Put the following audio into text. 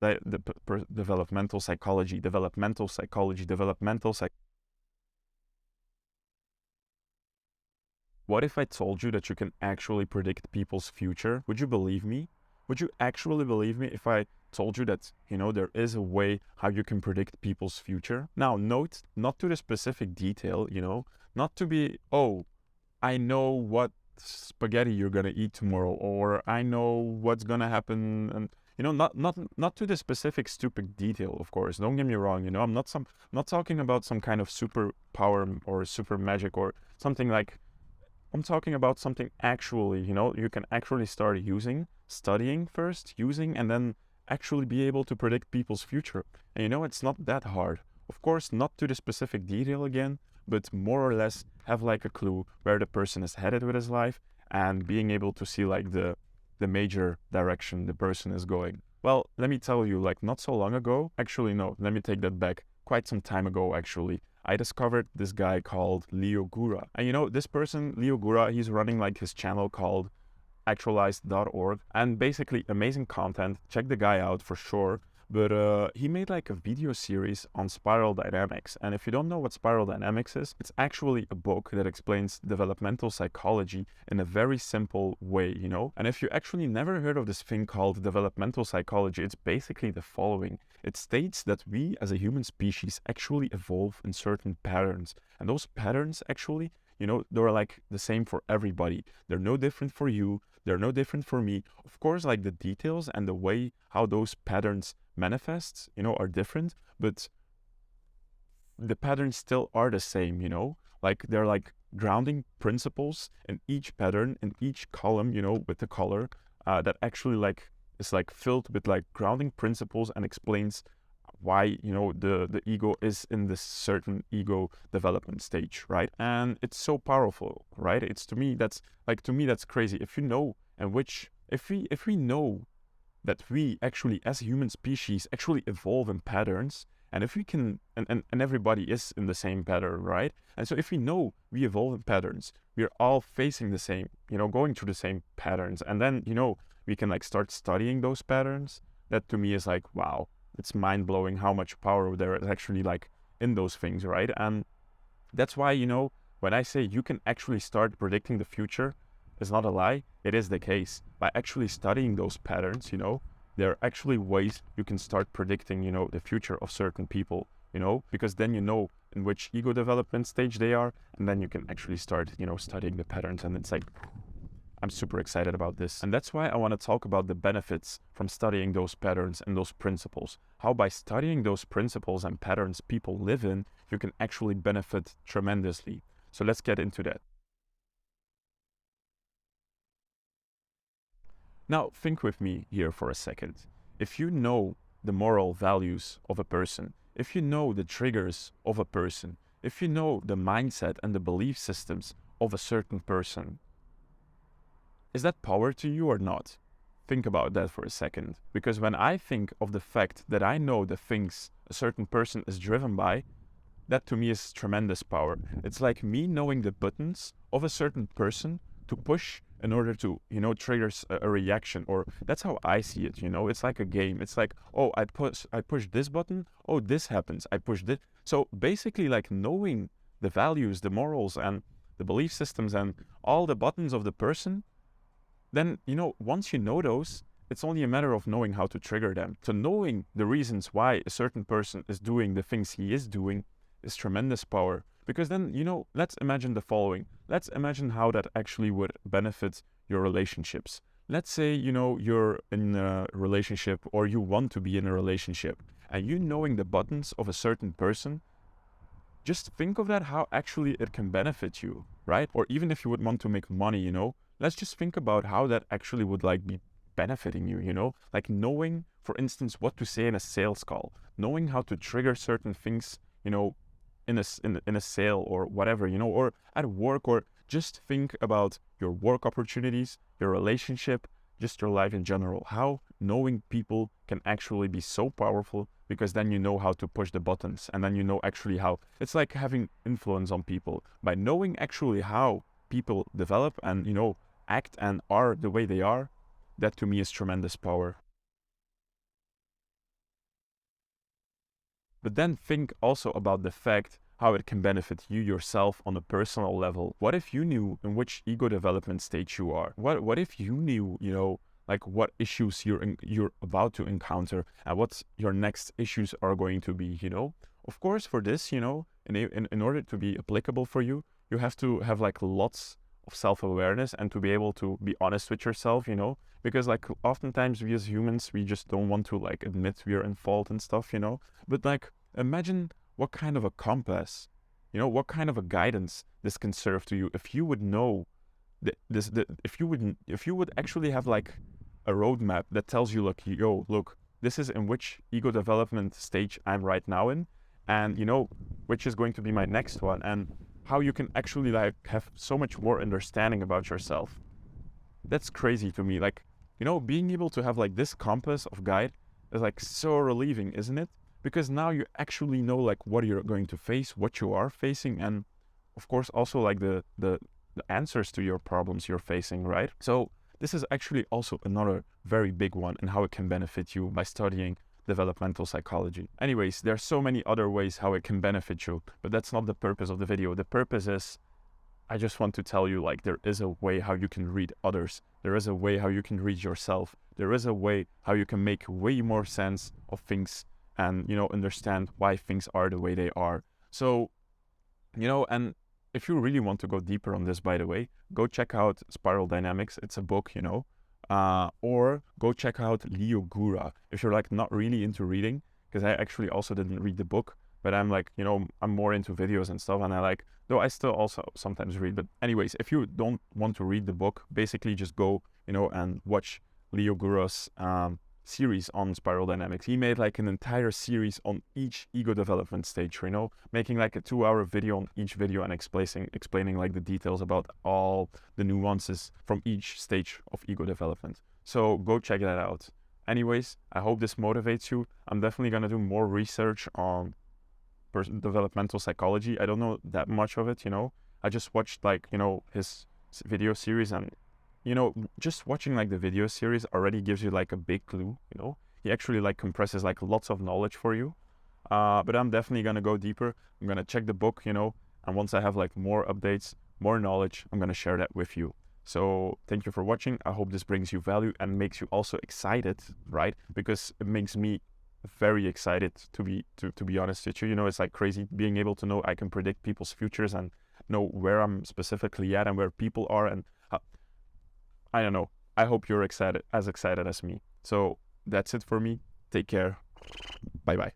developmental psychology, developmental psychology, developmental psych. What if I told you that you can actually predict people's future? Would you believe me? Would you actually believe me if I told you that, there is a way how you can predict people's future? Now, note, not to the specific detail, not to be, oh, I know what spaghetti you're gonna eat tomorrow, or I know what's gonna happen, and not to the specific stupid detail, of course. Don't get me wrong. I'm not talking about some kind of superpower or super magic or something like. I'm talking about something actually, you can actually start studying first, using, and then actually be able to predict people's future. And it's not that hard. Of course, not to the specific detail again, but more or less have like a clue where the person is headed with his life and being able to see like the major direction the person is going. Well, let me tell you, like not so long ago, actually no, let me take that back. Quite some time ago, actually, I discovered this guy called Leo Gura. And this person, Leo Gura, he's running like his channel called actualized.org, and basically amazing content. Check the guy out for sure. But he made like a video series on spiral dynamics. And if you don't know what spiral dynamics is, it's actually a book that explains developmental psychology in a very simple way, And if you actually never heard of this thing called developmental psychology, it's basically the following. It states that we as a human species actually evolve in certain patterns. And those patterns actually, they're like the same for everybody. They're no different for you. They're no different for me. Of course, like the details and the way how those patterns manifest, are different, but the patterns still are the same, Like they're like grounding principles in each pattern, in each column, with the color that actually like is like filled with like grounding principles and explains why the ego is in this certain ego development stage, right? And it's so powerful, right? It's to me that's crazy. If you know and which if we know that we actually as a human species actually evolve in patterns, and if we can and everybody is in the same pattern, right? And so if we know we evolve in patterns, we're all facing the same, going through the same patterns, and then we can like start studying those patterns. That to me is like, wow, it's mind-blowing how much power there is actually like in those things, right? And that's why, when I say you can actually start predicting the future, it's not a lie, it is the case. By actually studying those patterns, there are actually ways you can start predicting, the future of certain people, because then you know in which ego development stage they are, and then you can actually start, studying the patterns, and it's like, I'm super excited about this. And that's why I want to talk about the benefits from studying those patterns and those principles. How by studying those principles and patterns people live in, you can actually benefit tremendously. So let's get into that. Now, think with me here for a second. If you know the moral values of a person, if you know the triggers of a person, if you know the mindset and the belief systems of a certain person, is that power to you or not? Think about that for a second. Because when I think of the fact that I know the things a certain person is driven by, that to me is tremendous power. It's like me knowing the buttons of a certain person to push in order to, triggers a reaction. Or that's how I see it, It's like a game. It's like, oh, I push this button, oh, this happens. I push this. So basically like knowing the values, the morals, and the belief systems and all the buttons of the person, then, once you know those, it's only a matter of knowing how to trigger them. So knowing the reasons why a certain person is doing the things he is doing is tremendous power. Because then, let's imagine the following. Let's imagine how that actually would benefit your relationships. Let's say, you're in a relationship, or you want to be in a relationship, and you knowing the buttons of a certain person, just think of that, how actually it can benefit you, right? Or even if you would want to make money, let's just think about how that actually would like be benefiting you, like knowing, for instance, what to say in a sales call, knowing how to trigger certain things, in a sale or whatever, or at work, or just think about your work opportunities, your relationship, just your life in general, how knowing people can actually be so powerful, because then you know how to push the buttons, and then you know actually how, it's like having influence on people. By knowing actually how people develop and, act and are the way they are, that to me is tremendous power. But then think also about the fact how it can benefit you yourself on a personal level. What if you knew in which ego development stage you are? What if you knew, like what issues you're about to encounter and what your next issues are going to be, Of course, for this, in order to be applicable for you, you have to have like lots of self-awareness and to be able to be honest with yourself, because like oftentimes we as humans, we just don't want to like admit we're in fault and stuff, But like imagine what kind of a compass, what kind of a guidance this can serve to you if you would know if you would actually have like a roadmap that tells you, look, this is in which ego development stage I'm right now in, and which is going to be my next one, and how you can actually like have so much more understanding about yourself. That's crazy to me. Like, being able to have like this compass of guide is like so relieving, isn't it? Because now you actually know like what you're going to face, what you are facing, and of course also like the answers to your problems you're facing, right? So this is actually also another very big one and how it can benefit you by studying developmental psychology. Anyways, there are so many other ways how it can benefit you, but that's not the purpose of the video. The purpose is, I just want to tell you, like, there is a way how you can read others. There is a way how you can read yourself. There is a way how you can make way more sense of things and, understand why things are the way they are. So, and if you really want to go deeper on this, by the way, go check out Spiral Dynamics. It's a book, or go check out Leo Gura if you're like not really into reading, because I actually also didn't read the book, but I'm like, I'm more into videos and stuff, and though I still also sometimes read. But anyways, if you don't want to read the book, basically just go, and watch Leo Gura's series on spiral dynamics. He made like an entire series on each ego development stage, making like a 2-hour video on each video and explaining like the details about all the nuances from each stage of ego development. So go check that out. Anyways, I hope this motivates you. I'm definitely gonna do more research on developmental psychology. I don't know that much of it, I just watched like, his video series, and just watching like the video series already gives you like a big clue, He actually like compresses like lots of knowledge for you. But I'm definitely gonna go deeper. I'm gonna check the book, and once I have like more updates, more knowledge, I'm gonna share that with you. So thank you for watching. I hope this brings you value and makes you also excited, right? Because it makes me very excited to be honest with you. It's like crazy being able to know I can predict people's futures and know where I'm specifically at and where people are, and I don't know. I hope you're excited as me. So that's it for me. Take care. Bye bye.